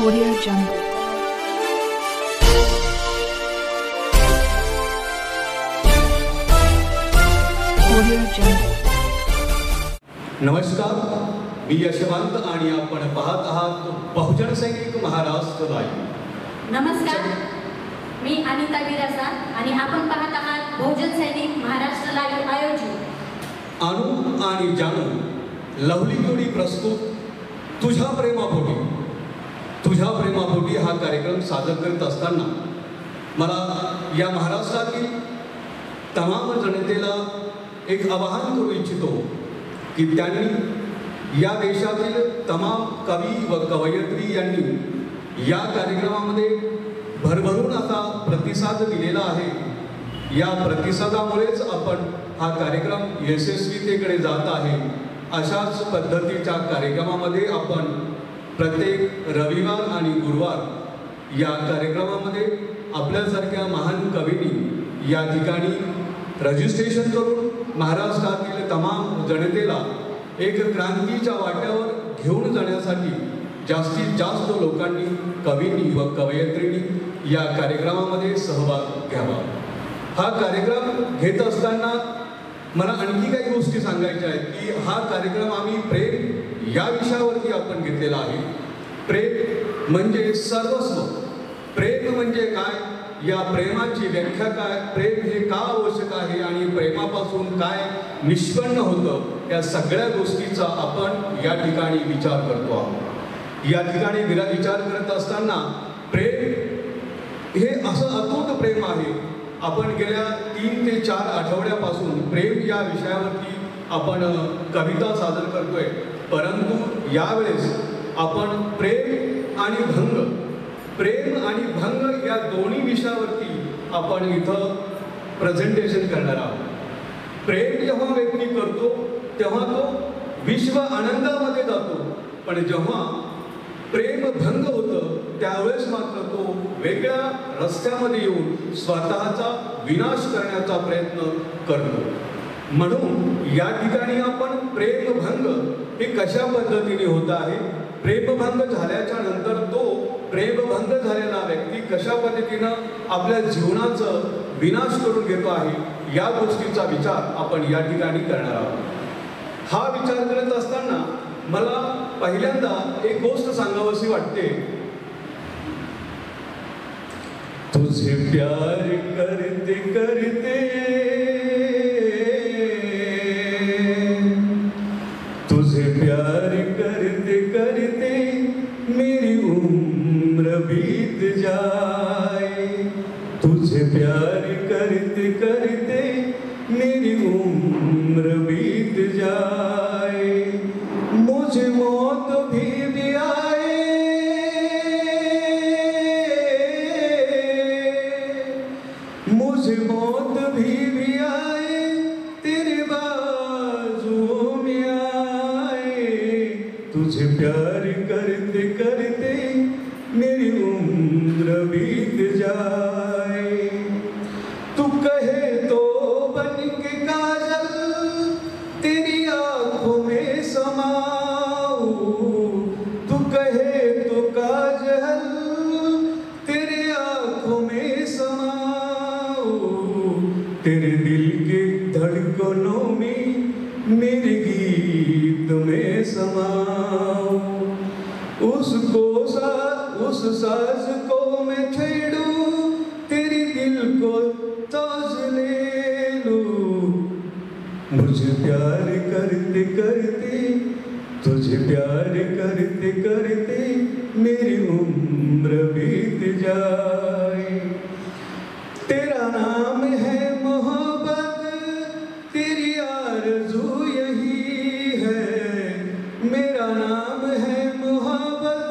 Audio Jungle. Audio Jungle. नमस्कार, मी यशवंत आणि आपण पाहत आहात बहुजन सैनिक महाराष्ट्र लाईव्ह. नमस्कार, मी अनिता विरासा आणि आपण पाहत आहात बहुजन सैनिक महाराष्ट्र लाईव्ह आयोजित अनु आणि जानू लवली जोडी प्रस्तुत तुझ्या प्रेमापोटी हा कार्यक्रम सादर करीत असताना मला या महाराष्ट्रातील तमाम जनतेला एक आवाहन करू इच्छितो की त्यांनी या देशातील तमाम कवी व कवयित्री यांनी या कार्यक्रमामध्ये भरभरून असा प्रतिसाद दिलेला आहे. या प्रतिसादामुळेच आपण हा कार्यक्रम यशस्वीतेकडे जात आहे. अशाच पद्धतीच्या कार्यक्रमामध्ये आपण प्रत्येक रविवार आणि गुरुवार या कार्यक्रमामध्ये आपल्यासारख्या महान कवींनी या ठिकाणी रजिस्ट्रेशन करून महाराष्ट्रातील तमाम जनतेला एक क्रांतीच्या वाट्यावर घेऊन जाण्यासाठी जास्तीत जास्त लोकांनी, कवींनी व कवयित्रींनी या कार्यक्रमामध्ये सहभाग घ्यावा. हा कार्यक्रम घेत असताना मला आणखी काही गोष्टी सांगायच्या आहेत की हा कार्यक्रम आम्ही प्रेम या विषयावरती आपण घेतलेला आहे. प्रेम म्हणजे सर्वस्व. प्रेम म्हणजे काय, या प्रेमाची व्याख्या काय, प्रेम हे का आवश्यक आहे आणि प्रेमापासून काय निष्पन्न होतं, या सगळ्या गोष्टीचा आपण या ठिकाणी विचार करतो आहोत. या ठिकाणी विचार करत असताना प्रेम हे असं अतूट प्रेम आहे. आपण गेल्या 3 ते 4 आठवड्यापासून प्रेम या विषयावरती आपण कविता सादर करतोय. परंतु यावेळेस आपण प्रेम आणि भंग या दोन्ही विषयावरती आपण इथं प्रेझेंटेशन करणार आहोत. प्रेम जेव्हा व्यक्ती करतो तेव्हा तो विश्व आनंदामध्ये जातो, पण जेव्हा प्रेम भंग होतं त्यावेळेस मात्र तो वेगळ्या रस्त्यामध्ये येऊन स्वतःचा विनाश करण्याचा प्रयत्न करतो. म्हणून या ठिकाणी आपण प्रेमभंग हे कशा पद्धतीने होत आहे, प्रेमभंग झाल्याच्या नंतर तो प्रेमभंग झालेला व्यक्ती कशा पद्धतीनं आपल्या जीवनाचं विनाश करून घेतो आहे, या गोष्टीचा विचार आपण या ठिकाणी करणार आहोत. हा विचार करत असताना मला पहिल्यांदा एक गोष्ट सांगावीशी वाटते. तुझे प्यार करते करते, तुझे प्यार करते करते मेरी उम्र बीत जाए. तुझे प्यार करते करते मेरी उम्र बीत जाए. मुझे मौत भी आए, मुझे मौत भी आए, तेरे बाजुओं में आए. तुझे प्यार करते करते मेरी उम्र बीत जाए. तू कहे तो बन के काजल तेरी आंखों में समाऊं. तू कहे तो काजल तेरी आंखों में समाऊं. तेरे दिल के धड़कनों में मेरे गीत में समाऊं. उस साज को मैं छेड़ूं, तेरी दिल को ताज ले लूं. मुझे प्यार करते करते, तुझे प्यार करते करते मेरी उम्र बीत जाए. तेरा नाम है मोहब्बत, तेरी आरज़ू यही है. मेरा नाम है मोहब्बत,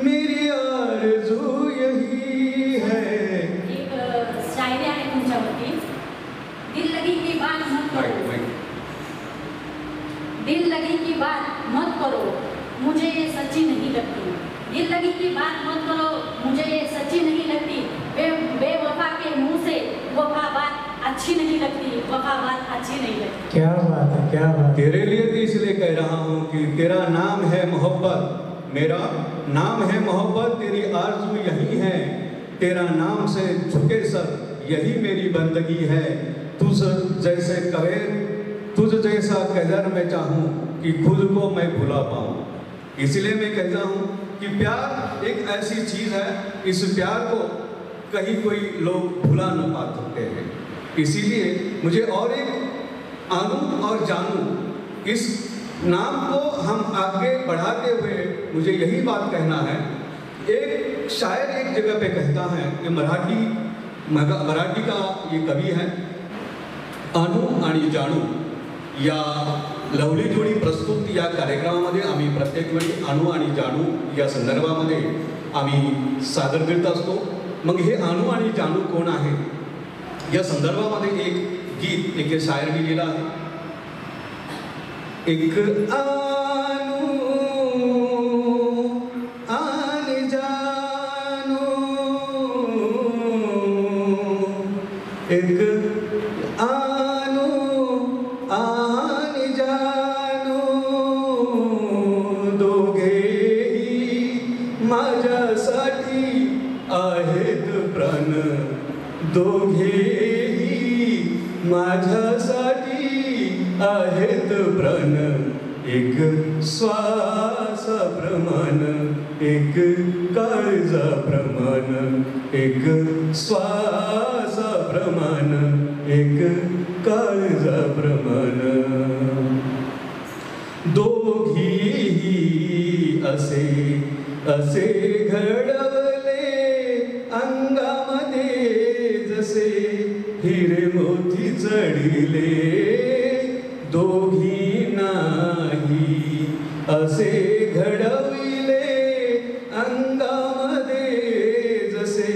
मेरी आरज़ू यही है. एक शायरी आहे तुमच्यावरती. दिल लगी की बात मत करो, दिल लगी की बात मत करो, मुझे ये सच्ची नहीं लगती. दिल लगी की बात मत करो, मुझे ये सच्ची नहीं लगती. बेवफा के मुंह से वफा बात अच्छी नहीं लगती, वफा बात अच्छी नहीं लगती. क्या बात है, क्या बात. तेरे लिए तो इसलिए कह रहा हूँ कि तेरा नाम है मोहब्बत, मेरा नाम है मोहब्बत, तेरी आरज़ू यही है, तेरा नाम से झुके सर यही मेरी बंदगी है। तुझ जैसे कदर मैं चाहूँ कि खुद को मैं भुला पाऊँ। इसलिए मैं कहता हूँ कि प्यार एक ऐसी चीज़ है, इस प्यार को कहीं कोई लोग भुला न पा सकते हैं। इसीलिए मुझे और एक आनू और जानू इस नाम को हम आगे बढ़ाते हुए मुझे यही बात कहना है। एक शायर एक जगह पे कहता है, ये मराठी का ये कवि है, आनू आणि जानू या लवली जोडी प्रस्तुत या कार्यक्रमामध्ये आम्ही प्रत्येक वेळी आनू आणि जानू या संदर्भामध्ये आम्ही सादर करत असतो। मग हे आनू आणि जानू कोण आहे या संदर्भामध्ये एक गीत एक शायर लिहिलेला आहे। एक आनू आणि जानू, एक आनू आणि जानू, दोघेही माझ्यासाठी आहेत प्राण, दोघेही माझ्यासाठी आहेत प्राण, एक श्वासाप्रमाण एक काळजाप्रमाण, एक श्वासाप्रमाण एक काळजाप्रमाण, दोघीही असे असे घडवले अंगामध्ये जसे हिरे मोती जडिले, दोघी नाही असे घडविले अंगामध्ये जसे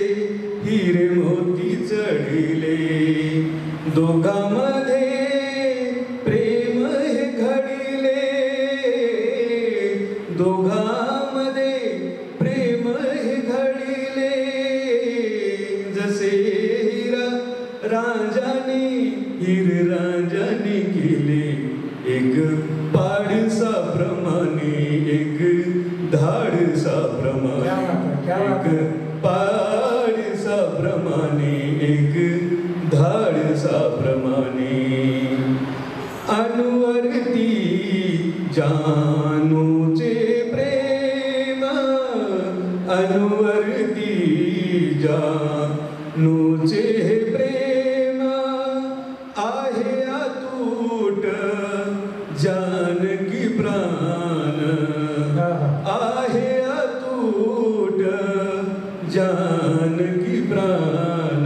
हिरे मोती जडिले, दोघांमध्ये प्रेम हे घडिले, दोघांमध्ये प्रेम हे घडिले, जसे राजाने केले एक पाडसाप्रमाणे एक धाडसाप्रमाणे, एक पाडसाप्रमाणे एक धाडसाप्रमाणे, अनुवरती जानूचे प्रेम, अनुवरती जानूचे प्रेम आहे अतूट जानकी प्राण, आहे अतूट जानकी प्राण,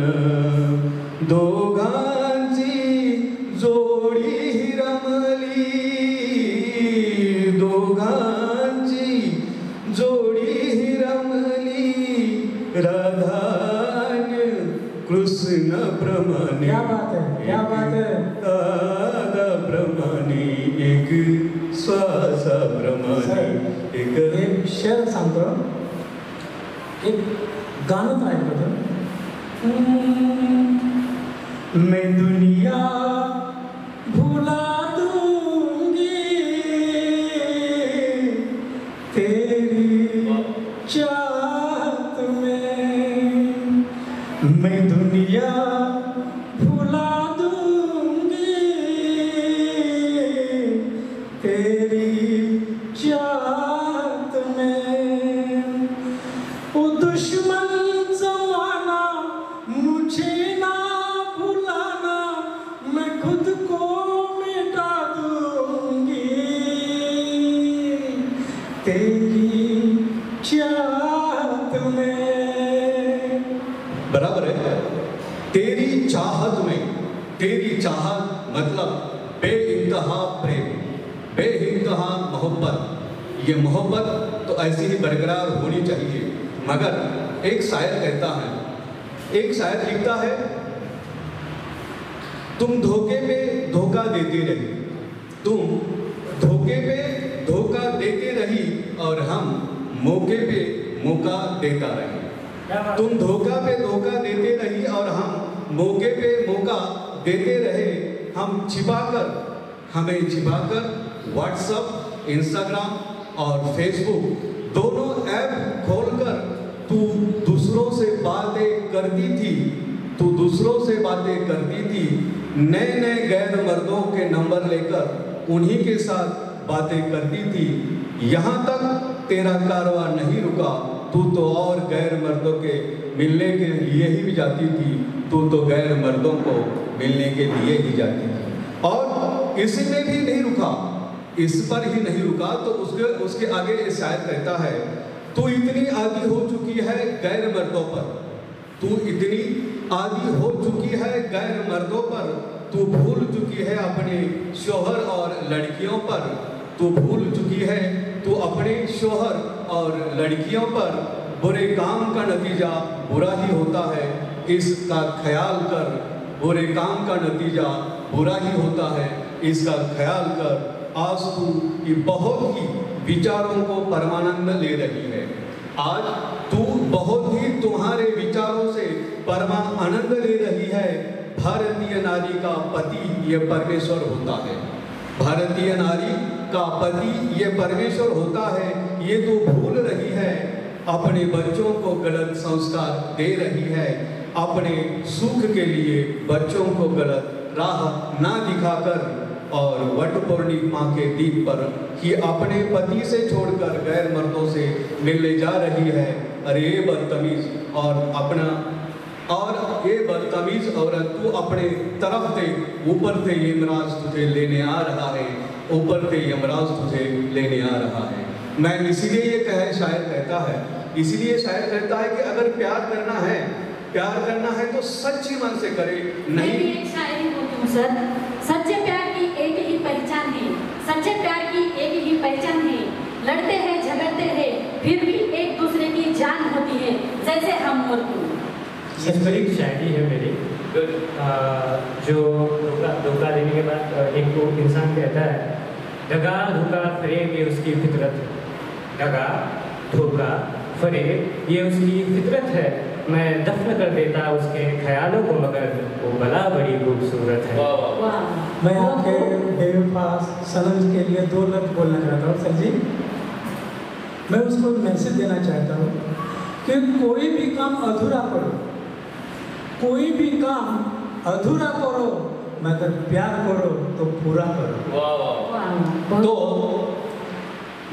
दोघांची जोडी रमली, दोघांची जोडी रमली, राधा कृष्ण प्रमाणे, क्या बात है, क्या बात है, दादा प्रमाणे एक श्वासा प्रमाणे एक शेर सांगतो, एक गाणं ऐकतो, मैं दुनिया भुला दूंगी तेरी चाहत में, मैं दुनिया भुला दूंगी तेरी चाहत में, ओ दुश्मन जमाना मुझे ना भुलाना, मैं खुद को मिटा दूंगी तेरी चाहत में। बराबर है। तेरी चाहत में, तेरी चाहत मतलब बेइंतहा प्रेम, बेइंतहा मोहब्बत। ये मोहब्बत तो ऐसी ही बरकरार होनी चाहिए। मगर एक शायर कहता है, एक शायर लिखता है, तुम धोखे पे धोखा देते रही, तुम धोखे पे धोखा देते रही और हम मौके पे मौका देता रहे। तुम धोखा पे धोखा देते रही और हम मौके पे मौका देते रहे। हमें छिपाकर व्हाट्सएप, इंस्टाग्राम और फेसबुक दोनों ऐप खोलकर तू दूसरों से बातें करती थी, तू दूसरों से बातें करती थी, नए नए गैर मर्दों के नंबर लेकर उन्हीं के साथ बातें करती थी। यहाँ तक तेरा कारवां नहीं रुका, तू तो और गैर मर्दों के मिलने के लिए ही भी जाती थी, तू तो गैर मर्दों को मिलने के लिए ही जाती थी। और इसमें भी नहीं रुका, इस पर ही नहीं रुका तो उसके आगे ये शायर कहता है, तू इतनी आदी हो चुकी है गैर मर्दों पर, तू इतनी आदी हो चुकी है गैर मर्दों पर, तू भूल चुकी है अपने शोहर और लड़कियों पर, तू भूल चुकी है तू अपने शोहर और लड़कियों पर। बुरे काम का नतीजा बुरा ही होता है, इसका ख्याल कर, बुरे काम का नतीजा बुरा ही होता है, इसका ख्याल कर। आज तू की बहुत ही विचारों को परमानंद ले रही है, आज तू बहुत ही तुम्हारे विचारों से परमानंद ले रही है। भारतीय नारी का पति ये परमेश्वर होता है, भारतीय नारी का पति ये परमेश्वर होता है, ये तू भूल रही है। अपने बच्चों को गलत संस्कार दे रही है, अपने सुख के लिए बच्चों को गलत राह ना दिखाकर, और वट पूर्णिमा के दिन पर ही अपने पति से छोड़कर गैर मर्दों से मिलने जा रही है। अरे ये बदतमीज और अपना और ये बदतमीज औरत, तू अपने तरफ से ऊपर से यमराज तुझे लेने आ रहा है, ऊपर से यमराज तुझे लेने आ रहा है। मैं इसीलिए ये शायर कहता है, इसलिए शायर कहता है कि अगर प्यार करना है तो सच्ची मन से करे। मैं भी एक शायरी बोलती हूँ सर, सच्चे प्यार की एक ही पहचान है, सच्चे प्यार की एक ही पहचान है, लड़ते हैं झगड़ते हैं फिर भी एक दूसरे की जान होती है, जैसे हम और तू। ये बड़ी शायरी है मेरी, जो धोखा देने के बाद एक को इंसान कहता है, दगा धोखा फरेब ये उसकी फितरत है, दगा धोखा फरेब ये उसकी फितरत है, मैं दफन कर देता उसके ख्यालों को मगर वो भला बड़ी खूबसूरत है। मैं आपके बेवफा सनम के लिए 2 लफ्ज़ बोलना चाहता हूँ सर जी। मैं उसको मैसेज देना चाहता हूँ कि कोई भी काम अधूरा करो, कोई भी काम अधूरा करो, मगर प्यार करो तो पूरा करो। तो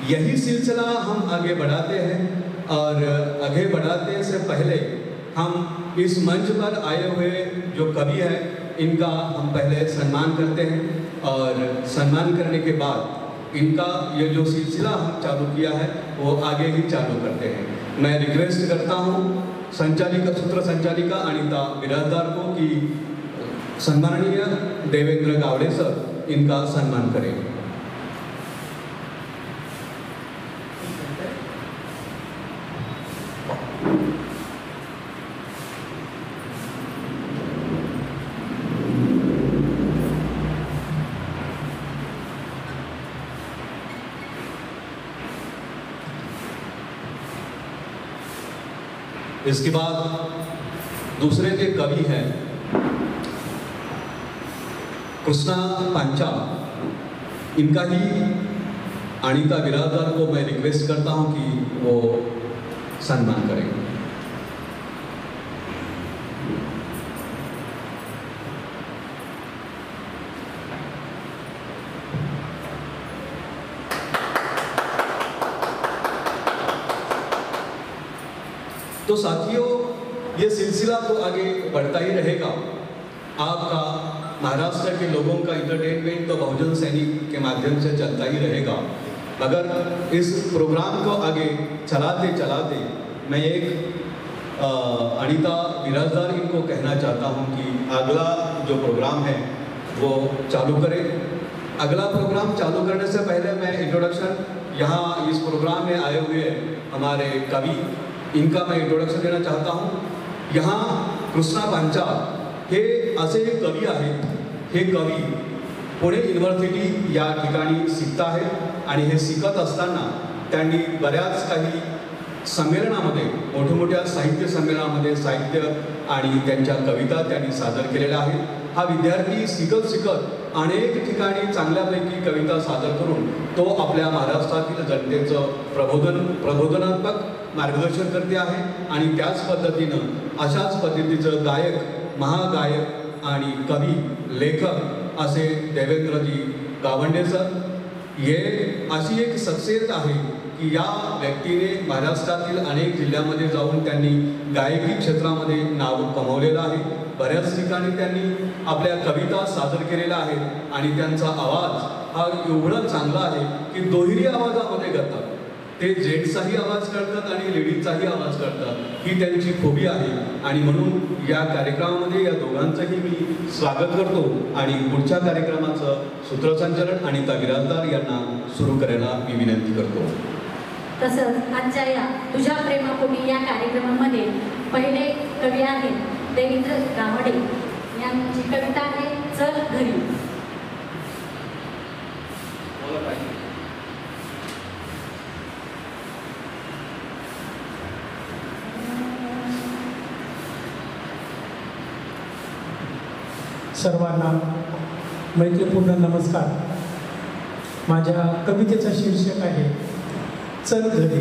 यही सिलसिला हम आगे बढ़ाते हैं, और आगे बढ़ाते से पहले हम इस मंच पर आए हुए जो कवि हैं इनका हम पहले सम्मान करते हैं, और सम्मान करने के बाद इनका ये जो सिलसिला हम चालू किया है वो आगे ही चालू करते हैं। मैं रिक्वेस्ट करता हूँ सूत्र संचालिका अनिता बिराजदार को कि सम्माननीय देवेंद्र गावड़े सर इनका सम्मान करें। इसके बाद दूसरे के कवि हैं कृष्णा पंचा, इनका ही अनीता बिराजदार को मैं रिक्वेस्ट करता हूं कि वो सम्मान करें। तो साथियों, ये सिलसिला तो आगे बढ़ता ही रहेगा। आपका महाराष्ट्र के लोगों का इंटरटेनमेंट तो बहुजन सैनिक के माध्यम से चलता ही रहेगा, मगर इस प्रोग्राम को आगे चलाते चलाते मैं एक अनीता बिराजदार इनको कहना चाहता हूं कि अगला जो प्रोग्राम है वो चालू करें। अगला प्रोग्राम चालू करने से पहले मैं इंट्रोडक्शन, यहाँ इस प्रोग्राम में आए हुए हमारे कवि, इनका मैं इंट्रोडक्शन देना चाहता हूँ। यहाँ कृष्णा पंचा हे असे कवी आहेत। हे कवी पुणे युनिव्हर्सिटी या ठिकाणी शिकत आहेत आणि हे शिकत असताना त्यांनी बऱ्याच काही संमेलनामध्ये, मोठमोठ्या साहित्य संमेलनामध्ये साहित्य आणि त्यांच्या कविता त्यांनी सादर केलेल्या आहेत। हा विद्यार्थी शिकत शिकत अनेक ठिकाणी चांगल्यापैकी कविता सादर करून तो आपल्या महाराष्ट्रातील जनतेचं प्रबोधनात्मक मार्गदर्शन करते आहे आणि त्याच पद्धतीनं अशाच पद्धतीचं गायक, महागायक आणि कवी, लेखक असे देवेंद्रजी गावंडे सर हे अशी एक शख्सियत आहे की या व्यक्तीने महाराष्ट्रातील अनेक जिल्ह्यामध्ये जाऊन त्यांनी गायकी क्षेत्रामध्ये नाव कमावलेलं आहे. बऱ्याच ठिकाणी त्यांनी आपल्या कविता सादर केलेल्या आहेत आणि त्यांचा आवाज हा एवढा चांगला आहे की दुहेरी आवाजामध्ये करतात. ते जेंट्सचाही आवाज करतात आणि लेडीजचाही आवाज करतात. ही त्यांची खूबी आहे आणि म्हणून या कार्यक्रमामध्ये या दोघांचंही मी स्वागत करतो आणि पुढच्या कार्यक्रमाचं सूत्रसंचालन अनिता बिराजदार यांना सुरू करायला मी विनंती करतो. तसंच आजच्या या तुझ्या प्रेमापोटी या कार्यक्रमामध्ये पहिले कवी आहेत देवेंद्र गावडे यांची कविता आहे चल घरी. सर्वांना मैत्रीपूर्ण नमस्कार. माझ्या कवितेचा शीर्षक आहे चल घरी.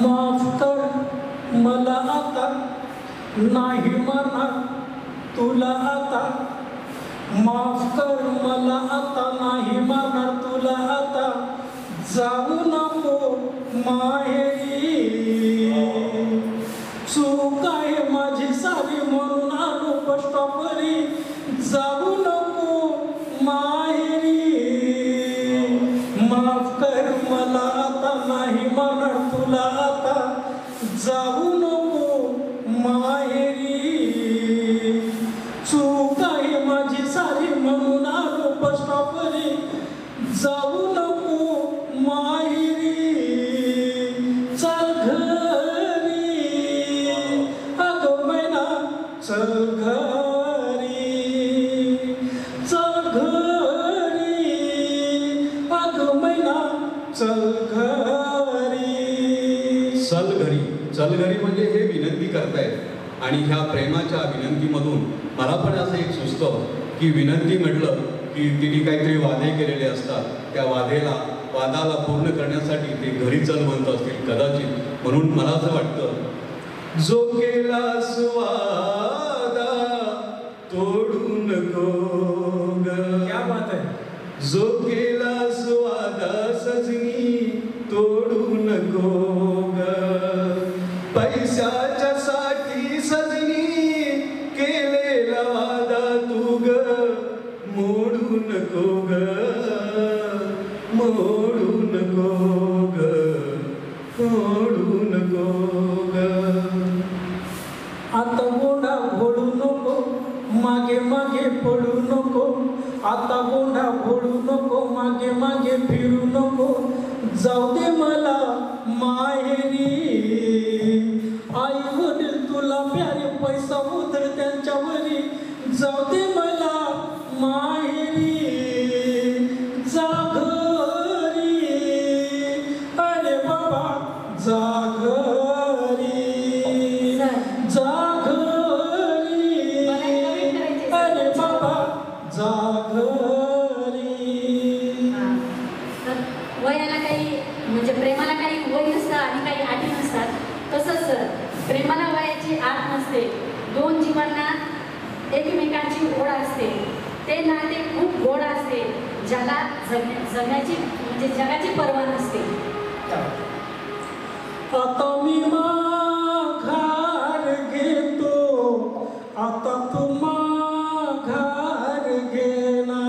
माफ कर मला आता, नाही मारणार तुला आता. माफ कर मला आता, नाही मारणार तुला आता. जाऊ नको माहेरी, चूक आहे माझी सारी म्हणून आलो बस स्टॉपवरी. जाऊ नको माहेरी, माफ कर मला आता, नाही मारणार तुला आता. जाऊ नको माहेरी, चूक आहे माझी सारी म्हणून आलो बस स्टॉपवरी. जाऊ नको माहेरी, चल घरी. अगं मैना चल घरी, चल घरी. अगं मैना चल घरी. चल घरी, चल घरी म्हणजे हे विनंती करतायत आणि ह्या प्रेमाच्या विनंतीमधून मला पण असं एक सुचतं की विनंती म्हटलं की तिने काहीतरी वादे केलेले असतात. त्या वादाला पूर्ण करण्यासाठी ते घरी चल म्हणत असतील कदाचित. म्हणून मला असं वाटतं जो केलास वादा तोडू नको ग. क्या बात आहे. जो केलास वादा सजनी तोडू नको ग. पैशाच्या साठी सजनी केलेला वादा तू ग मोडू नको ग, मोडू नको ग, मोडू नको ग. आता गोंडा घोडू नको, मागे मागे पडू नको. आता गोंडा घोडू नको, मागे मागे फिरू नको. जाऊ दे मला माहेरी, आई वडील तुला प्यारे पैसा उधळ त्यांच्यावरी. जाऊ दे मला माहेरी, जा घरी. अरे बाबा जा घरी, जा घरी. अरे बाबा जा घरी. तर वयाला काही म्हणजे प्रेमाला काही वय नसतं आणि काही अटी नसतात. तसंच प्रेमाला वयाची आठ नसते. दोन जीवांना एकमेकांची ओढ असते. ते नाते खूप गोड असते. ज्याला जगण्याची म्हणजे जगाची पर्वा नसते. आता मी माघार घेतो, आता तू माघार घेना.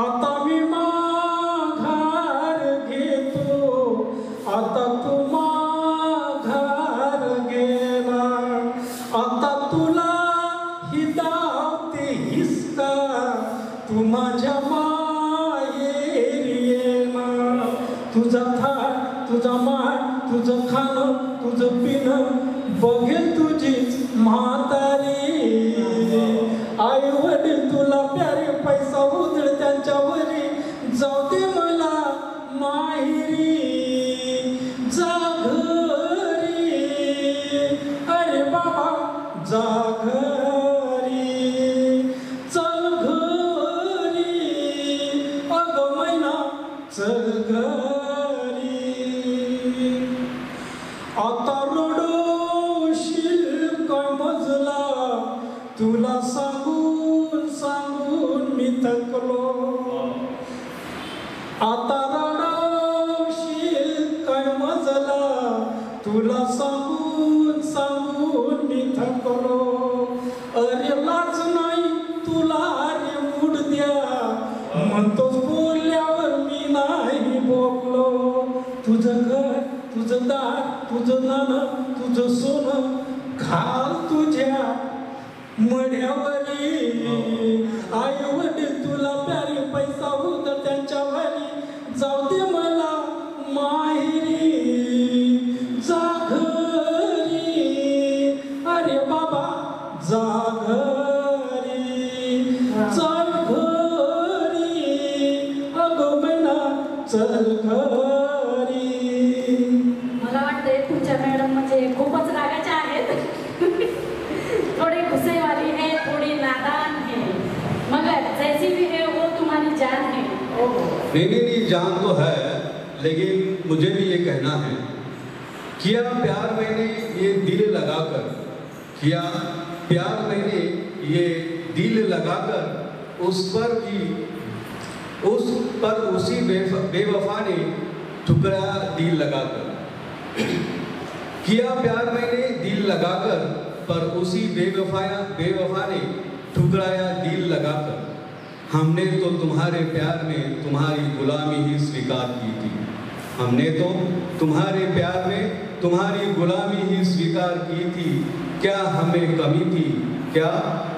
आता मी माघार घेतो, आता तू माघार घेना. आता तुला हिदावते हिसका, तू माझ्या माहेरी येना. तुझा थाट, तुझा माठ, तुझं खाणं, तुझं पिणं बघेल तुझीच म्हातारी. आई वडील तुला प्यारे पैसा उधळ त्यांच्यावरी. जाऊ दे मला माहेरी, जा घरी. अरे बाबा जा घरी. घरी. आता रडोशील काय मजला तुला सांगून सांगून मी थकलो. आता रडोशील काय मजला तुला सांगून सांगून मी थकलो. अरे लाज नाही तुला अरे मूड द्या म्हणतोच बोलल्यावर मी नाही बोललो. तुझं घर तुझं दार तुझं नाणं तुझं सोनं घाल तुझ्या मड्यावरी. आई वडील तुला प्यारी पैसा होता त्यांच्या घरी जाऊ दे मला माहेरी जा घरी. अरे बाबा जा घरी चल घरी अगं बहिणा चल घरी. मला वाटतंय तुमच्या मॅडम म्हणजे खूपच रागाच्या आहेत. थोड़ी गुस्से वाली है, थोड़ी नादान है, मगर जैसी भी है वो तुम्हारी जान है. नहीं, जान तो है, लेकिन मुझे भी ये कहना है, किया प्यार मैंने ये दिल लगाकर, किया प्यार मैंने ये दिल लगाकर उस पर उसी बेवफा ने ठुकराया दिल लगाकर. किया प्यार मैंने दिल लगाकर पर उसी बेवफा ने ठुकराया दिल लगाकर. हमने तो तुम्हारे प्यार में तुम्हारी गुलामी ही स्वीकार की थी. हमने तो तुम्हारे प्यार में तुम्हारी गुलामी ही स्वीकार की थी. क्या हमें कमी थी, क्या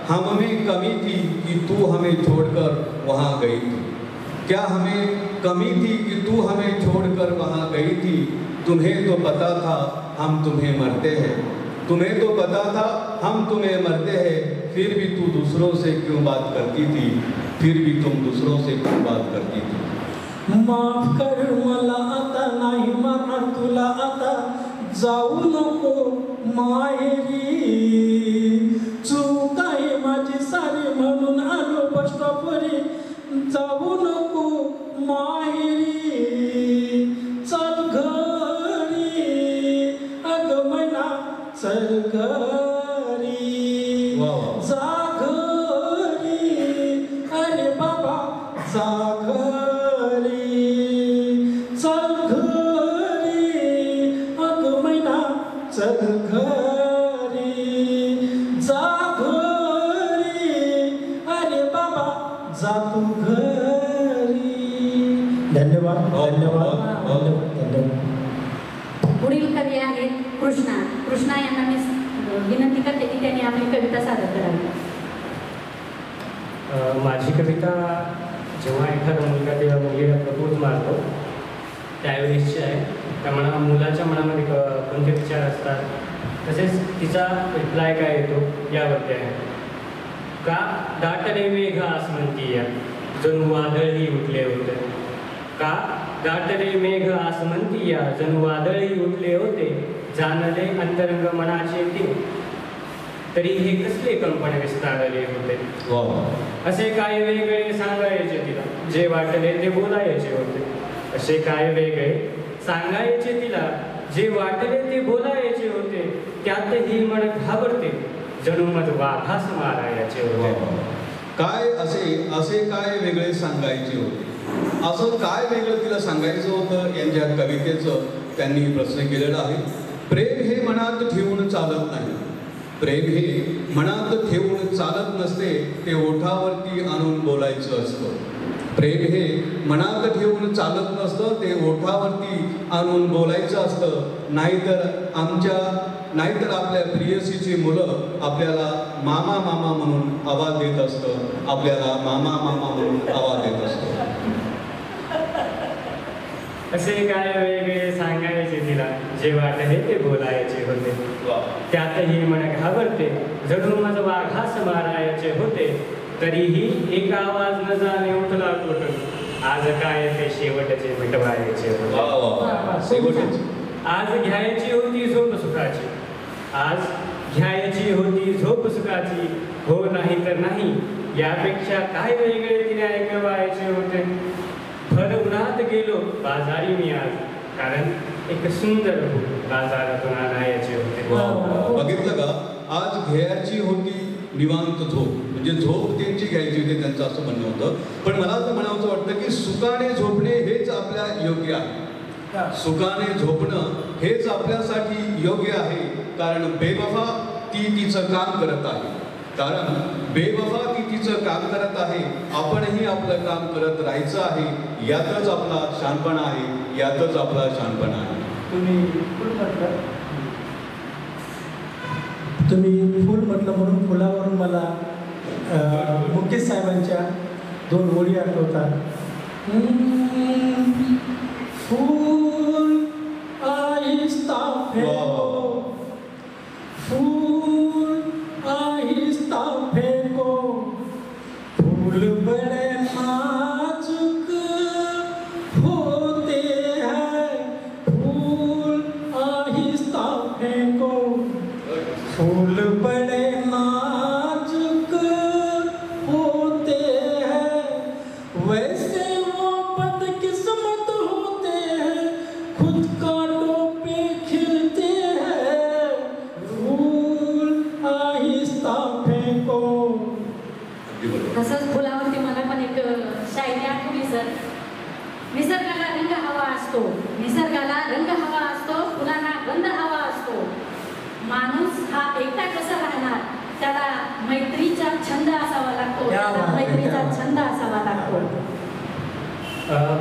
हम में कमी थी कि तू हमें छोड़कर वहाँ गई थी. क्या हमें कमी थी कि तू हमें छोड़कर वहाँ गई थी. तुम्हें तो पता था हम तुम्हें मरते हैं. तुम्हें तो पता था हम तुम्हें मरते हैं. फिर भी तू दूसरों से क्यों बात करती थी. फिर भी तुम दूसरों से क्यों बात करती थी. माफ कर मला आता नाही मरणार तुला आता जाऊ नको माहेरी. चूक आहे माझी सारी म्हणून आलो बस स्टॉपवरी जाऊ नको माहेरी चल घरी अगं मैना चल घरी जा घरी. अरे बाबा जा घरी चल घरी अगं मैना चल घरी जा घरी. अरे बाबा जा तू घरी. धन्यवाद धन्यवाद धन्यवाद. पुढील कवी आहेत कृष्णा यांना मी विनंती करते की त्यांनी आपली कविता सादर करावी. माझी कविता जेव्हा एखादा मुलगा त्या मुलीला प्रपोज मारतो त्यावेळेसची आहे. त्या मुलाच्या मनामध्ये कोणते विचार असतात, तसेच तिचा रिप्लाय काय येतो यावरती आहे. का दाटले मेघ आसमंतीया जणू वादळही उठले होते. का दाटले मेघ आसमंतीया जणू वादळही उठले होते. जाणले अंतरंग मनाचे ते तरी हे कसले कंपन विस्तारले होते. असे काय वेगळे सांगायचे तिला जे वाटले ते बोलायचे होते. असे काय वेगळे सांगायचे तिला जे वाटले ते बोलायचे होते. त्यातही मन घाबरते जणू मज वाघास मारायचे होते. काय असे काय वेगळे सांगायचे होते. असं काय वेगळं तिला सांगायचं होतं यांच्या कवितेचं त्यांनी प्रश्न केलेला आहे. प्रेम हे मनात ठेवून चालत नाही. प्रेम हे मनात ठेवून चालत नसते, ते ओठावरती आणून बोलायचं असतं. प्रेम हे मनात ठेवून चालत नसतं, ते ओठावरती आणून बोलायचं असतं. नाहीतर आपल्या प्रियसीची मुलं आपल्याला मामा मामा म्हणून आवाज देत असतं. आपल्याला मामा मामा म्हणून आवाज देत असतं. असे काय वेगळे सांगायचे तिला जे वाटले ते बोलायचे होते. त्यातही मन घाबरते जणू मज वाघास मारायचे होते. तरीही एक आवाज न जाणे उठला कुठून. आज काय ते शेवटचे मिटवायचे होते. आज घ्यायची होती झोप सुखाची. आज घ्यायची होती झोप सुखाची. हो नाही तर नाही यापेक्षा काय वेगळे तिने ऐकवायचे होते. भर उन्हात गेलो बाजारी मी आज, कारण एक सुंदर बाजारातून आणायचे होते. बघितलं का, आज घ्यायची होती निवांत झोप, म्हणजे झोप त्यांची घ्यायची होती, त्यांचं असं म्हणणं होतं. पण मला असं म्हणावंसं वाटतं की सुखाने झोपणे हेच आपल्या योग्य आहे. सुखाने झोपणं हेच आपल्यासाठी योग्य आहे. कारण बेवफा ती तिचं काम करत आहे. कारण बेवफा ती तिचं काम करत आहे. आपणही आपलं काम करत राहायचं आहे. यातच आपला शहाणपणा आहे, यातच आपला शहाणपणा आहे. तुम्ही फुल म्हटलं म्हणून फुलावरून मला मुकेश साहेबांच्या 2 ओळी आठवतात. फूल आहिस्ता फेको, फूल आहिस्ता फेको, फूल बड़े नाजुक होते हैं, फूल आहिस्ता फेको, फूल बड़े नाजुक होते हैं, वैसे वो बदकिस्मत होते हैं, खुद कांटों पे खिलते हैं, फूल आहिस्ता फेंको. तसंच फुलावरती मला पण एक शायरी आठवली सर. निसर्गाला रंग हवा असतो, निसर्गाला रंग हवा असतो, फुलांना गंध हवा असतो. माणूस हा एकटा कसा राहणार, त्याला मैत्रीचा छंद असावा लागतो, त्याला मैत्रीचा छंद असावा लागतो.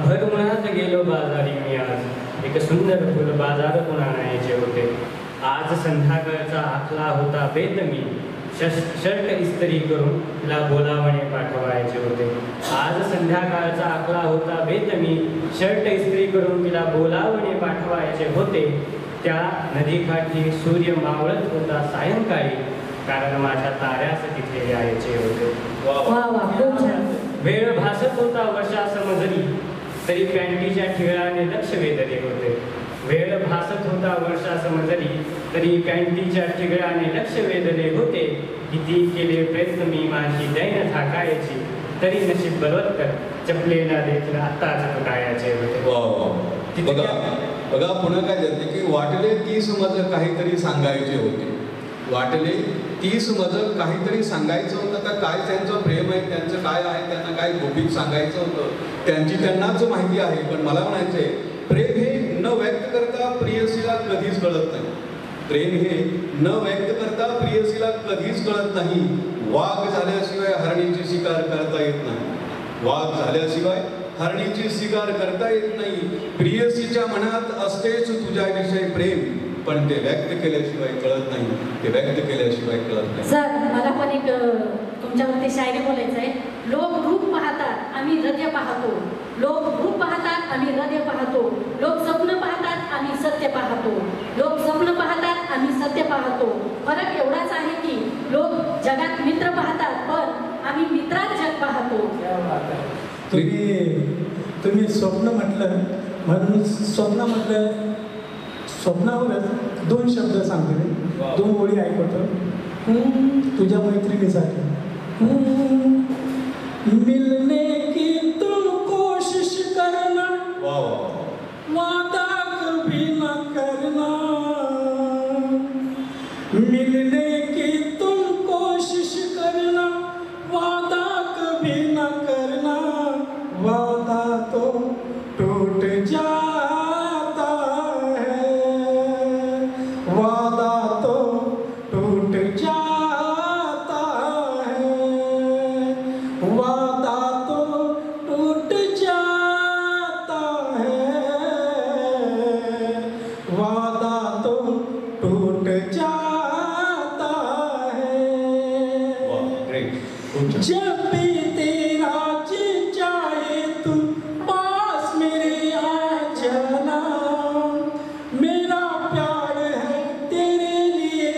भर उन्हात गेलो बाजारी मी आज, एक सुंदर फुल बाजारातून आणायचे होते. आज संध्याकाळचा आखला होता बेत मी, शर्ट इस्त्री करून तिला बोलावणे पाठवायचे होते. आज संध्याकाळचा आखला होता बेत मी, शर्ट इस्त्री करून तिला बोलावणे पाठवायचे होते. त्या नदीकाठी सूर्य मावळत होता सायंकाळी, कारण माझ्या ताऱ्यास तिथे यायचे होते. वेळ भासत होता वर्षा समजली, तरी पॅन्टीच्या ठिगळाने लक्ष वेधले होते. वेळ भासत होता वर्षा समजली, तरी पॅन्टीच्या ठिगळाने लक्ष वेधले होते. किती केले प्रयत्न मी माझी दैन थाकायची, तरी नशीब बलवत्तर चपलेला देखील आत्ताच तुटायचे होते. बघा पुन्हा काय जाते की वाटले 30 मज काहीतरी सांगायचे होते. वाटले 30 मज काहीतरी सांगायचं होतं. का काय त्यांचं प्रेम आहे, त्यांचं काय आहे, त्यांना काय गोपीत सांगायचं होतं, त्यांची त्यांनाच माहिती आहे. पण मला म्हणायचंय, प्रेम हे न व्यक्त करता प्रियसीला कधीच कळत नाही. प्रेम हे न व्यक्त करता प्रियसीला कधीच कळत नाही. वाघ झाल्याशिवाय हरणीची शिकार करता येत नाही. वाघ झाल्याशिवाय हरणीची शिकार करता येत नाही. प्रियसीच्या मनात असतेच तुझ्याविषयी प्रेम, पण ते व्यक्त केल्याशिवाय कळत नाही. ते व्यक्त केल्याशिवाय कळत नाही. सर मला पण एक तुमच्यावरती शायरी बोलायचं आहे. लोक रूप पाहतात, आम्ही हृदय पाहतो. लोक रूप पाहतात, आम्ही हृदय पाहतो. लोक स्वप्न पाहतात, आम्ही सत्य पाहतो. लोक स्वप्न पाहतात, आम्ही सत्य पाहतो. फरक एवढाच आहे की लोक जगात मित्र पाहतात, पण आम्ही मित्रात जग पाहतो. तुम्ही स्वप्न म्हटलं म्हणून स्वप्न म्हटलं, स्वप्नावरच 2 शब्द सांगतो मी, 2 ओळी ऐकवतो. तुझ्या मैत्रिणीसाठी. मिलने की तुम कोशिश करना, वादा कभी न करना. मिलने की तुम कोशिश करना, वादा कभी न करना. वादा तो टूट जाता है, वादा तो टूट जाता है, वादा तो टूट जाता है, वादा तो टूट जाता है. जब भी तेरा जी चाहे तू पास मेरे आ जाना. मेरा प्यार है तेरे लिए,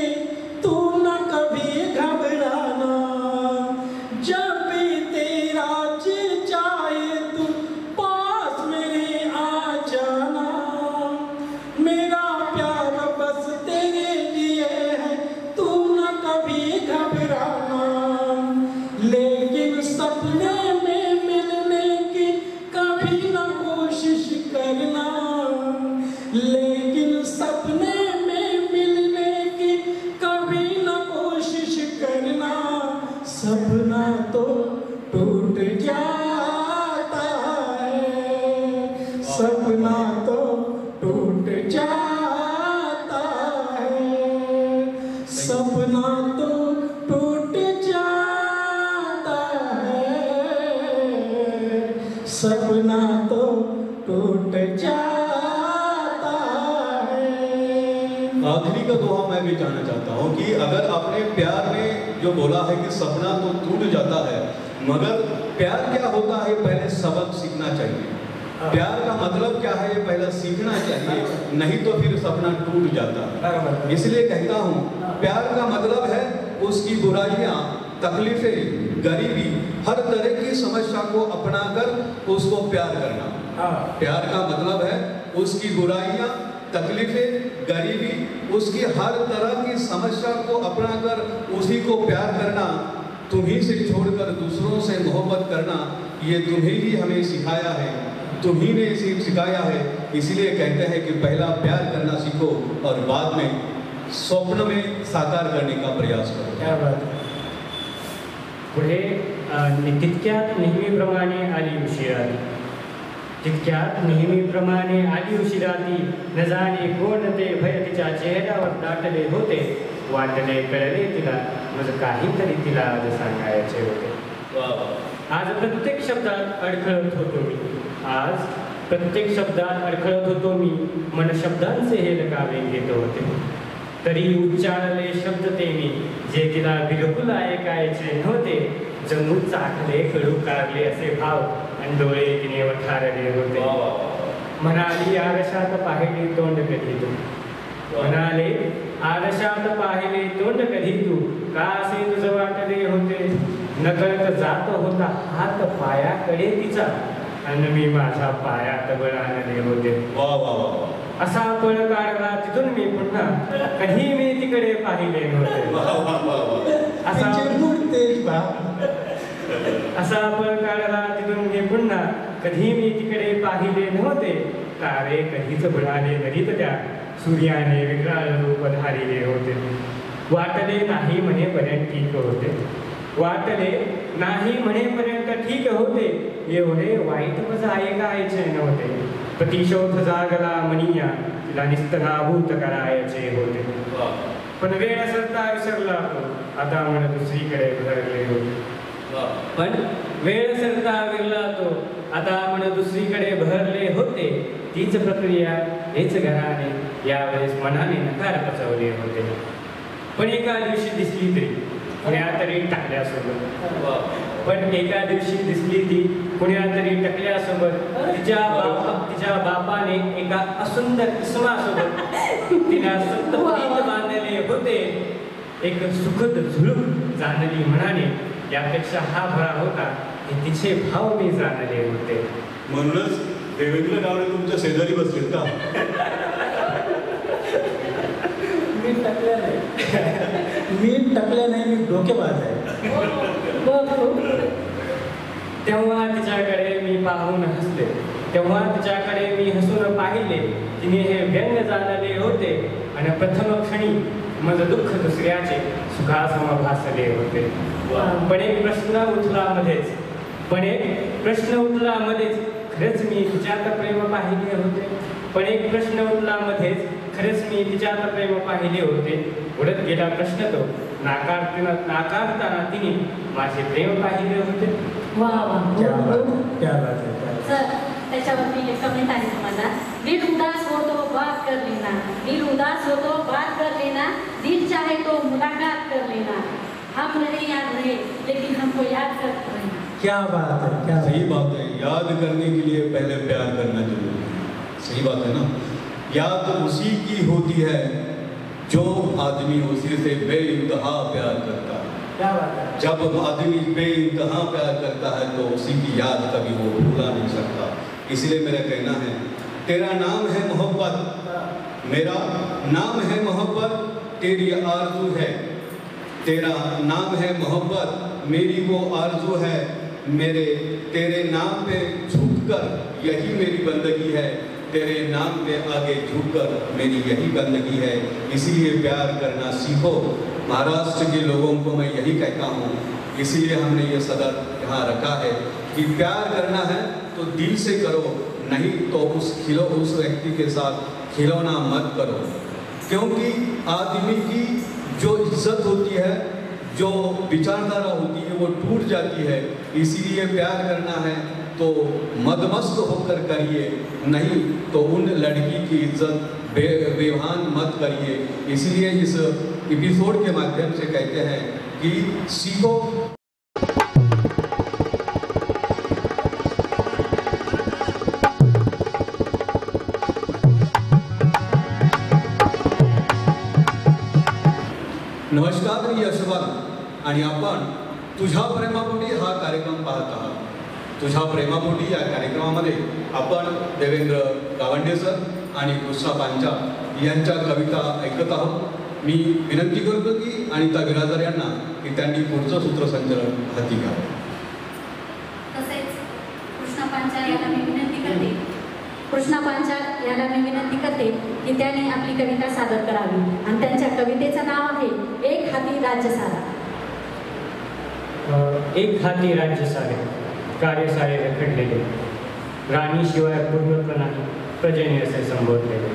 तू न कभी घबराना. जब भी तेरा जी चाहे तू पास मेरे आ जाना. मेरा प्यार बस तेरे लिए है, तू न कभी घबराना. लेकिन सपने में मिलने की कभी न सपना तो टूट जाता है, सपना तो टूट जाता है, सपना तो टूट जाता है। आखिरी का दोहा मैं भी कहना चाहता हूँ कि अगर अपने प्यार में जो बोला है कि सपना तो टूट जाता है, मगर प्यार क्या होता है पहले सबक सीखना चाहिए। प्यार का मतलब क्या है ये पहले सीखना चाहिए, नहीं तो फिर सपना टूट जाता है। इसलिए कहता हूँ प्यार का मतलब है उसकी बुराइयाँ, तकलीफें, गरीबी, हर तरह की समस्या को अपनाकर उसको प्यार करना। प्यार का मतलब है उसकी बुराइयाँ, तकलीफें, गरीबी, उसकी हर तरह की समस्या को अपनाकर उसी को प्यार करना, तुम्ही से छोड़कर दूसरों से मोहब्बत करना, ये तुम्हें ही हमें सिखाया है, तुम्ही ने इसे सिखाया है। इसलिए कहते हैं कि पहला प्यार करना सीखो और बाद में स्वप्न में साकार करने का प्रयास करो। क्या बात है। पुढे तितक्यात नेहमीप्रमाणे आली उशिराती, तितक्यात नेहमीप्रमाणे आली उशिराती, न जाणे कोण ते भय तिच्या चेहऱ्यावर दाटले होते, वाटले कळले तिला मज काहीतरी तिला आज सांगायचे होते। आज प्रत्येक शब्दात अडखळत होतो मी, आज प्रत्येक शब्दात अडखळत होतो मी, मन शब्दांचे हे लगावे घेत होते, तरी उच्चारले शब्द ते मी जे तिला बिलकुल ऐकायचे नव्हते, जणू चाकले कडू कारले असे भाव आणि डोळे तिने वठारले होते। म्हणाली आरशात पाहिले तोंड कधी तू, म्हणाले आरशात पाहिले तोंड कधी तू, का असे तुझं वाटले होते, नकळत जात होता हात पायाकडे तिचा, आणि मी माझ्या पायात बळ आणले होते। असा पळ काढला तिथून मी पुन्हा, कधी मी तिकडे पाहिले नव्हते, असा पळ काढला तिथून मी पुन्हा, कधी मी तिकडे पाहिले नव्हते, तारे कधीच बुडाले नदीत त्या, सूर्याने विक्राळ रूप धारिले होते, वाटले नाही म्हणेपर्यंत ठीक होते, वाटले नाही म्हणेपर्यंत ठीक होते, एवढे वाईट मजा ऐकायचे नव्हते, प्रतिशोध जागला मनिया तिला निस्तनाभूत करायचे होते, पण वेळ सरता विसरला तो, आता मन दुसरीकडे भरले होते, पण वेळ सरता विरला तो, आता मन दुसरीकडे भरले होते, तीच प्रक्रिया हेच घराने यावेळेस मनाने नकार पचवले होते, पण एका दिवशी दिसली तरी कुण्यातरी टाकल्यासोबत, पण एका दिवशी दिसली ती कुण्यातरी टाकल्यासोबत, तिच्या बापाने एका असुंदर इसमासोबत तिला सप्तपदीत बांधले होते, एक सुखद झुळूक जाणली म्हणाने, यापेक्षा हा भरा होता हे तिचे भाव मी जाणले होते। म्हणूनच देवेंद्र गावडे तुमच्या शेजारी बसलेत का? मी टकल्या नाही, मी टकल्या नाही, मी डोकेबाज आहे। तेव्हा तिच्याकडे मी पाहून हसले, तेव्हा तिच्याकडे मी हसून पाहिले, तिने हे व्यंग जाणले होते, आणि प्रथम क्षणी माझं दुःख दुसऱ्याचे सुखासम भासले होते, पण एक प्रश्न उठला मध्येच, पण एक प्रश्न उठला मध्येच, खरेच मी तिच्यात प्रेम पाहिले होते, पण एक प्रश्न उठला मध्येच, खरेच मी तिच्यात प्रेम पाहिले होते, उडत गेला प्रश्न तो, नाकारताना तिने माझे प्रेम पाहिले होते। वा वा, क्या बात है। सर त्याच्यावरती एक कमेंट आहे तुम्हाला, दिल उदास हो तो बात कर लेना, दिल उदास हो तो बात कर लेना, दिल चाहे तो मुलाकात कर लेना, हम नहीं याद रहे लेकिन हमको याद करते रहना। क्या बात है, क्या सही बात है। याद करने के लिए पहले प्यार करना जरूरी है। सही बात है ना। याद उसी की होती है जो आदमी उसी से बेइंतहा प्यार करता है। क्या बात है। जब आदमी बेइंतहा प्यार करता है तो उसी की याद कभी वो भूला नहीं सकता। इसलिए मेरा कहना है, तेरा नाम है मोहब्बत, मेरा नाम है मोहब्बत, तेरी आरज़ू है। तेरा नाम है मोहब्बत, मेरी वो आरज़ू है। मेरे तेरे नाम पे झुककर यही मेरी बंदगी है, तेरे नाम पे आगे झुककर मेरी यही बंदगी है। इसीलिए प्यार करना सीखो। महाराष्ट्र के लोगों को मैं यही कहता हूँ, इसीलिए हमने ये सदर यहाँ रखा है कि प्यार करना है तो दिल से करो, नहीं तो उस व्यक्ति के साथ खिलौना मत करो, क्योंकि आदमी की जो इज्जत होती है, जो विचारधारा होती है, वो टूट जाती है। इसीलिए प्यार करना है तो मदमस्त होकर करिए, नहीं तो उन लड़की की इज्जत बेभान मत करिए। इसलिए इस एपिसोड के माध्यम से कहते हैं कि सीखो। नमस्कार, मी यशवंत आणि आपण तुझ्या प्रेमापोटी हा कार्यक्रम पाहत आहात। तुझ्या प्रेमापोटी या कार्यक्रमामध्ये आपण देवेंद्र गावंडे सर आणि कृष्णा पांचाळ यांच्या कविता ऐकत आहोत। मी विनंती करतो की अनिता बिराजदार यांना की त्यांनी पुढचं सूत्रसंचलन हाती घ्यावं। तसेच कृष्णा पांचाळ याला मी विनंती करते की त्याने आपली कविता सादर करावी आणि त्यांच्या कवितेचं नाव आहे एक हाती राज्य सारा। एक हाती राज्य सारे, कार्य सारे रखडलेले, राणीशिवाय पूर्णत्व नाही, प्रजेने असे संबोधलेले।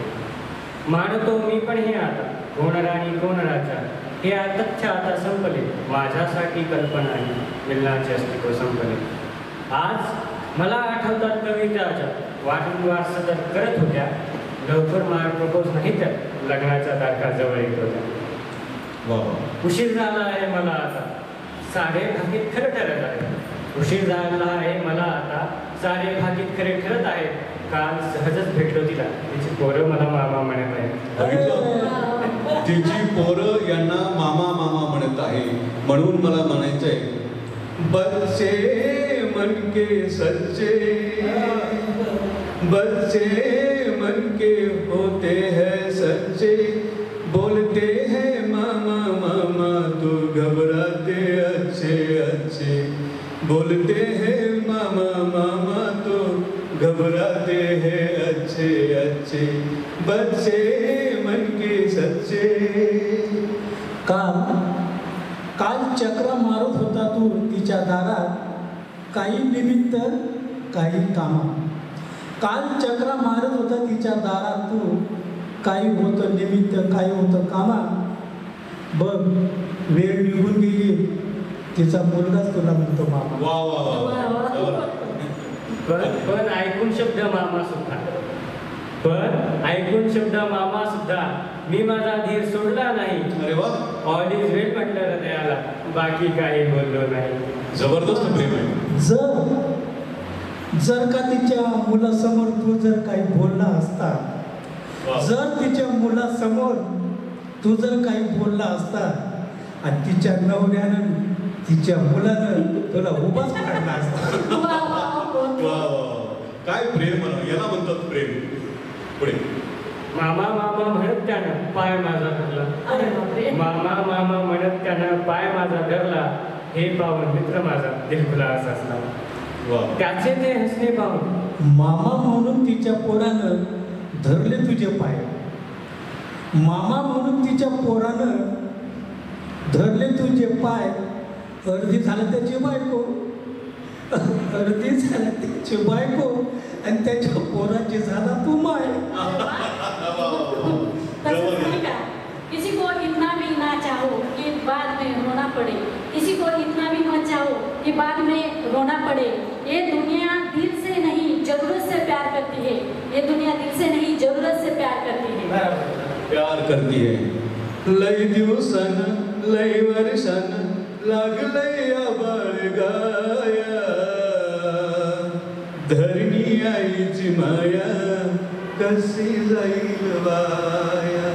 मानतो मी पण हे आता, कोण राणी कोण राजा, हे तथ्य आता संपले, माझ्यासाठी कल्पना आहे, मिलनाचे अस्तित्व संपले। आज मला आठवतात कविताच्या, वारंवार सतत करत होत्या, लवकर मार प्रपोज नाही तर लग्नाच्या तारखा जवळ येत होत्या। उशीर झाला आहे मला आता, सारे भागीत खरं ठरत आहे। उशीर झाला आहे मला आता, सारे भागीत खरे ठरत आहे। काल सहजच भेटलो तिला, तिची पोरं मला मामा म्हणत आहे। तिची पोरं यांना मामा मामा म्हणत आहे, म्हणून मला म्हणायचंय बच्चे मन के सच्चे, बच्चे मन के होते हैं सच्चे, बोलते हैं मामा मामा तो घबराते अच्छे अच्छे, बोलते हैं मामा मामा तो घबराते हैं अच्छे अच्छे, बच्चे मन के सच्चे। काल चक्र मारत होता तू तिच्या दारात, काही निमित्त काही कामा। काल चक्र मारत होता तिच्या दारात तू, काही होतं निमित्त काही होतं कामा। बघ वेळ निघून गेली, तिचा मुलगाच तुला म्हणतो मामा। वा वा वा। पण ऐकून शब्द मामा सुद्धा, मी माझा धीर सोडला नाही। अरे वा, ऑल इज वेल म्हटलं हृदयाला, बाकी काही बोललो नाही। जबरदस्त प्रेम आहे। जर का तिच्या मुलासमोर तू जर काही बोलला असता, जर तिच्या मुलासमोर तू जर काही बोलला असता आणि तिच्या नवऱ्यानं तिच्या मुलानं तुला उभाच काढला असता। काय प्रेम, याला म्हणतात प्रेम। पुढे मामा मामा म्हणत त्यानं पाय माझा धरला, मामा मामा म्हणत त्यानं पाय माझा धरला, हे पाहून मित्र माझा दिलखुला असला। त्याचे ते हसणे पाहून मामा म्हणून तिच्या पोरानं धरले तुझे पाय, मामा म्हणून तिच्या पोरानं धरले तुझे पाय। अर्धी झालं त्याची बायको, अर्धी झालं त्याची बायको आणि त्याच्या पोराची झाला तू माय। किसी को इतना भी ना चाहो कि बाद में रोना पड़े, किसी को इतना भी मत चाहो कि बाद में रोना पड़े। ये दुनिया दिल से नहीं जरूरत से प्यार करती है, ये दुनिया दिल से नहीं जरूरत से प्यार करती है। प्यार करती है। लय दिवसन लय वर्षन लागलय आबाळ गाया, धरणी आईची माया कशी जाईल वाया।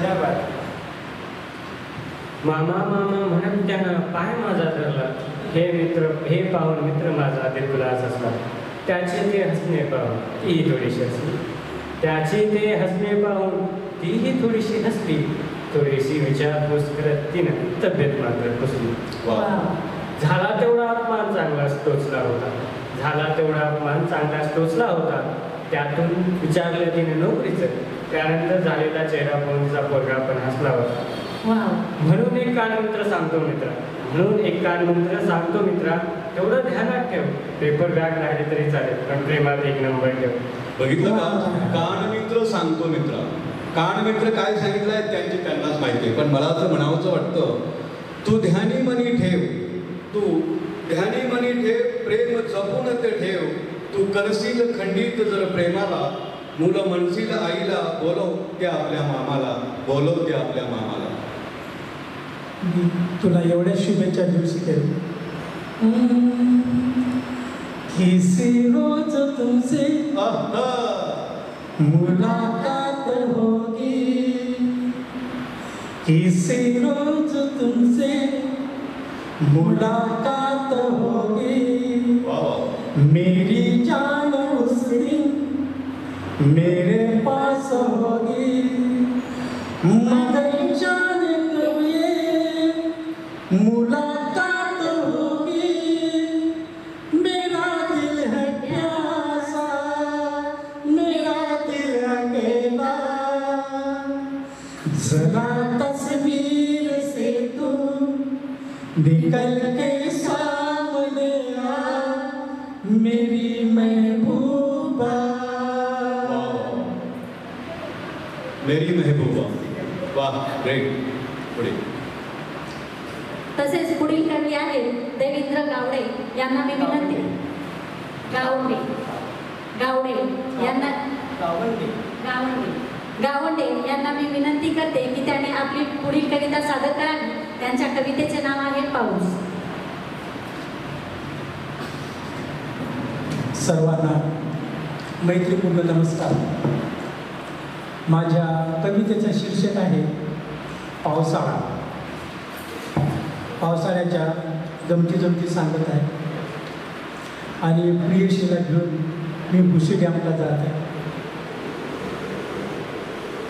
मामा मामा म्हणत त्यानं पाय माझा धरला, हे पाहून मित्र माझा दिलखुला असला। त्याचे ते हसणे पाहून तीही थोडीशी हसली, त्याचे ते हसणे पाहून तीही थोडीशी हसली। थोडीशी विचारपूस करत तिनं तब्येत मात्र पुसली। झाला तेवढा अपमान चांगलाच टोचला होता, त्यातून विचारलं तिने नोकरीचं, त्यानंतर झालेला चेहरा पाहून तिचा पोरगा पण हसला होता। म्हणून एक कानमंत्र सांगतो मित्रा, तेवढं ध्यानात ठेव, पेपर बॅग राहिले तरी चालेल, पण प्रेमात एक नंबर ठेव। बघितलं का? कानमित्र सांगतो मित्र. कानमित्र काय सांगितलंय त्यांनाच माहिती आहे. पण मला असं म्हणावंसं वाटतं, तू ध्यानी मनी ठेव, तू ध्यानी मनी ठेव, प्रेम जपून ते ठेव. तू करशील खंडित जर प्रेमाला, मुलं म्हणशील आईला बोलव ते आपल्या मामाला, बोलव ते आपल्या मामाला. तुला एवढ्या शुभेच्छा देऊ शकेल. किसी रोज तुमसे मुलाकात होगी, किसी रोज तुमसे मुलाकात होगी, मेरी जान उस दिन मेरे पास होगी, मगर जाने कब ये मुलाकात होगी, मेरा दिल है प्यासा, मेरा दिल अकेला, जरा तस्वीर से तुम निकल के सामने आ, मेरी महबूबा. मेरी महबूबा. वाह, ग्रेट. पुढे. तसेच पुढील कवी आहेत देवेंद्र गावडे यांना मी विनंती गावंडे यांना मी विनंती करते की त्याने आपली पुढील कविता सादर करावी. त्यांच्या कवितेचे नाव आहे पाऊस. सर्वांना मैत्रीपूर्ण नमस्कार. माझ्या कवितेचं शीर्षक आहे पावसाळा. पावसाळ्याच्या गमती सांगत आहे आणि प्रियशीला घेऊन मी भुशी डॅमला जात आहे.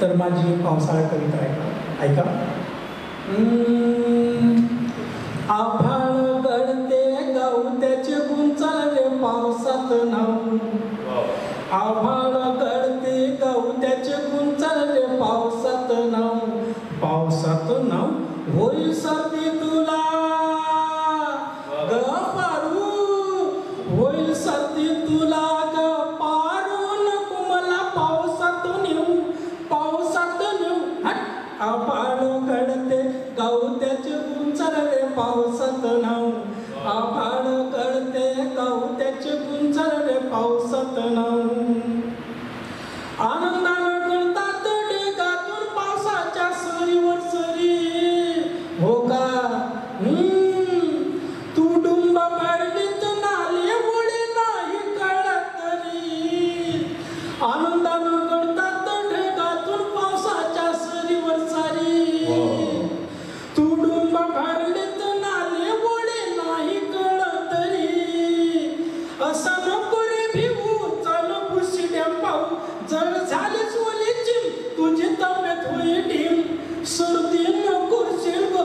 तर माझी पावसाळा कविता ऐका. आभाळ गळते गवत्याचे गुंचाल रे पावसात नाव, आभाळ गळते गवत्याचे गुंचाल रे पावसात नाव, पावसात नाव होईल सर्दी तुला ग पारू, होईल सर्दी तुला ग पारू, नको मला पावसात नेऊ, पावसात नेऊ. आभाळ गळते गवत्याचे गुंचाल रे पावसात नाव, आभाळ गळते गवत्याचे गुंचाल रे पावसात नाव. आनंदानं गळतात ढेगातून पावसाच्या सरीवर सरी, हो का? तू डुंब भरलीत नाले ओढे नाही कळत तरी, आनंदानं गळतात ढेगातून पावसाच्या सरीवर सारी, तू डुंब भरलीत नाले ओढे नाही कळत तरी, असा नको रे भिवू चल भुशी डॅम पाहू, जर झालीच ओली चिम तुझी तब्येत होई ढीम, सर्दी नको शिरग.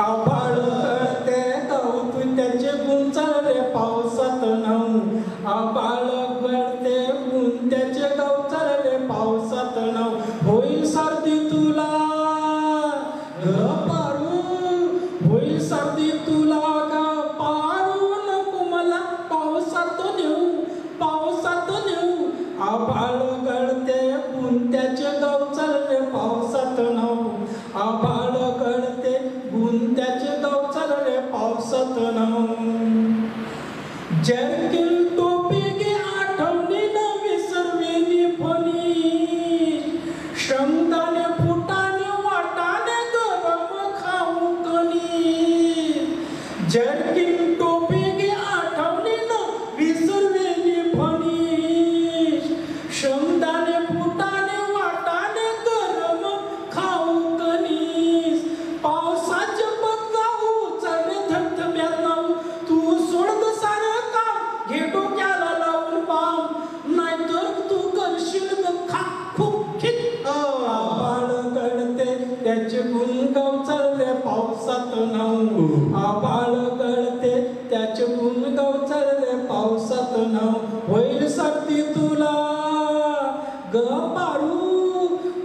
आभाळ गळते गवत्याचे गुंचाल रे पावसात नाव, आभाळ गळते गुंत्याचे गवचाल रे पावसात नाव, होईल सर्दी तुला ग पारू, होईल सर्दी तुला ग पारू, नको मला पावसात नेऊ, पावसात नेऊ. आभाळ गळते गुंत्याचे गवचाल रे पावसात नाव, आभाळ गळते गुंत्याचे गवचाल रे पावसात नाव. जर्किन टोपी गे आठवणी नवी सर्वेनी फणी, श्रमदाने फुटाने वाटाने गरम खाऊ कणी, जर्किन टोपी गे आठवणी नवी सर्वेनी फणी, श्रमदाने फुटाने वाटाने गरम खाऊ कणी, पावसाचे बघाऊ चढे धबधब्यात नाव, तू सोड सारं काम घे डोक्याला लावून पाम, नाहीतर तू करशील खा खूप खित. आभाळ गळते त्याचे गुण गवचाल रे पावसात नाव, आभाळ गळते त्याचे गुण गवचाल रे पावसात नाव, होईल सर्दी तुला ग पारू,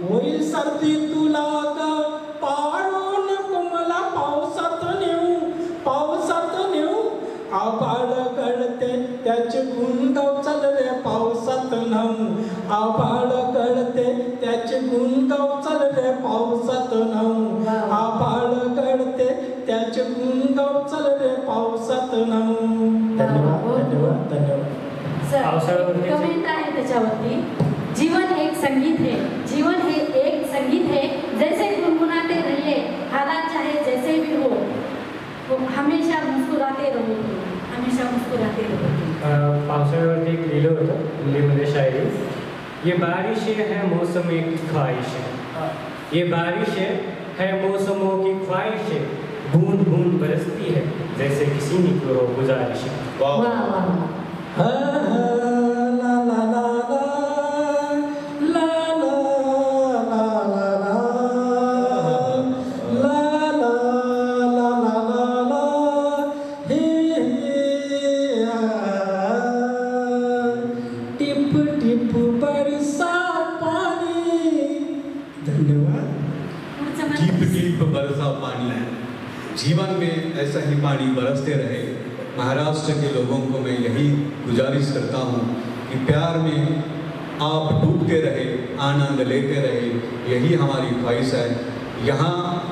होईल सर्दी तुला ग पारू, नको मला पावसात नेऊ, पावसात नेऊ. आभाळ गळते त्याचे गुण गवचाल रे पावसात आभाळ गळते त्याचे गुण गवचल रे पावसात नाहू. आभाळ गळते त्याचे गुण गवचल रे पावसात नाहू. धन्यवाद धन्यवाद धन्यवाद. सर पावसाळ्यावरती- कमेंट आहे त्याच्यावरती, जीवन एक संगीत है, जीवन है एक संगीत है, जैसे गुनगुनाते रहिए हालात चाहे जैसे भी हो, वो हमेशा मुस्कुराते रहो, हमेशा मुस्कुराते रहो. पावसाळ्यावरती एक लिहिलं होतं हिंदीमध्ये शायरी, ये बारिशें है मौसम की ख्वाहिशें, ये बारिशें है मौसमों की ख्वाहिशें, बूंद बूंद बरसती है जैसे किसी ने को गुजारिशें. वाह वाह वाह. ला ला ला ला ला ला ला ला ला ला ला ला ला ला हे टिप टिप बरसा पानी. धन्यवाद. पुढचं टीप मला- टीप बरसा पानी, जीवन में ऐसा ही पानी बरसते रहे. महाराष्ट्र के लोगों को मैं यही गुजारिश करता हूँ कि प्यार में आप डूबते रहे, आनंद लेते रहे, यही हमारी ख्वाहिश है. यहाँ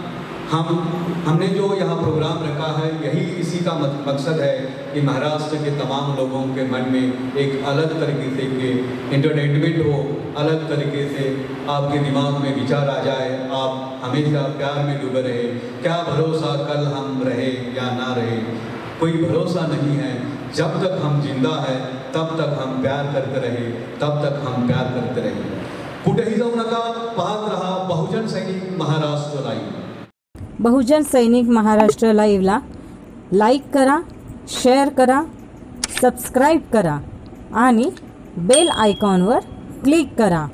हमने जो यहाँ प्रोग्राम रखा है, यही इसी का मकसद है कि महाराष्ट्र के तमाम लोगों के मन में एक अलग तरीके से के एंटरटेनमेंट हो, अलग तरीके से आपके दिमाग में विचार आ जाए, आप हमेशा प्यार में डूबे रहे. क्या भरोसा कल हम रहे या ना रहे, कोई भरोसा नहीं है. जब तक हम जिंदा है तब तक हम प्यार करते रहे, तब तक हम प्यार करते रहे. कुठेही जाऊ नका, पाहत रहा बहुजन सैनिक महाराष्ट्र लाईव्ह. बहुजन सैनिक महाराष्ट्र लाईव्हला लाईक करा, शेअर करा, सबस्क्राईब करा आणि बेल आयकॉनवर क्लिक करा.